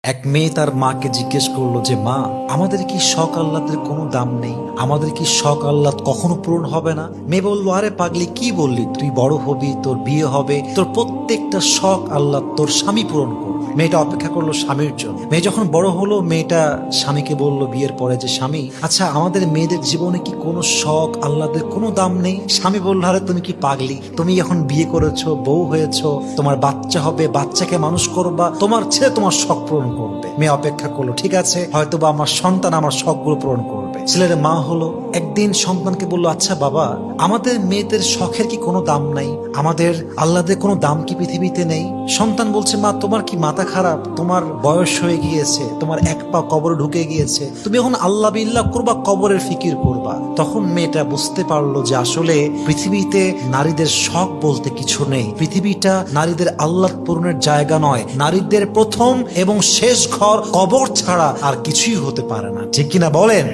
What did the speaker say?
এক মেয়ে তার মাকে জিজ্ঞেস করলো যে মা, আমাদের কি শখ আহ্লাদের কোনো দাম নেই? আমাদের কি শখ আহ্লাদ কখনো পূরণ হবে না? মেয়ে বললো, আরে পাগলি, কি বললি? তুই বড় হবি, তোর বিয়ে হবে, তোর প্রত্যেকটা শখ আহ্লাদ তোর স্বামী পূরণ করবে। মেয়েটা অপেক্ষা করলো স্বামীর জন্য। মেয়ে যখন বড় হলো, মেয়েটা স্বামীকে বলল বিয়ের পরে যে স্বামী, আচ্ছা আমাদের মেয়েদের জীবনে কি কোনো শখ আহ্লাদের কোনো দাম নেই? স্বামী বলল, আরে তুমি কি পাগলি? তুমি এখন বিয়ে করেছো, বউ হয়েছো, তোমার বাচ্চা হবে, বাচ্চাকে মানুষ করবা, তোমার ছেলে তোমার শখ পূরণ করবে। মেয়ে অপেক্ষা করলো, ঠিক আছে, হয়তোবা আমার সন্তান আমার শখগুলো পূরণ করবে। ছেলের মা হলো, একদিন সন্তানকে বললো, আচ্ছা বাবা, আমাদের মেয়েদের শখের কি কোনো দাম নাই? আমাদের আহ্লাদের কোনো দাম কি পৃথিবীতে নেই? সন্তান বলছে, মা তোমার কি মাথা খারাপ? তোমার বয়স হয়ে গিয়েছে, তোমার এক পা কবরে ঢুকে গিয়েছে, তুমি এখন আল্লাহ বিল্লাহ করবা, কবরের ফিকির করবা। তখন মেয়েটা বুঝতে পারলো যে আসলে পৃথিবীতে নারীদের শখ বলতে কিছু নেই। পৃথিবীটা নারীদের আহ্লাদ পূরণের জায়গা নয়। নারীদের প্রথম এবং শেষ ঘর কবর ছাড়া আর কিছুই হতে পারে না। ঠিক কিনা বলেন?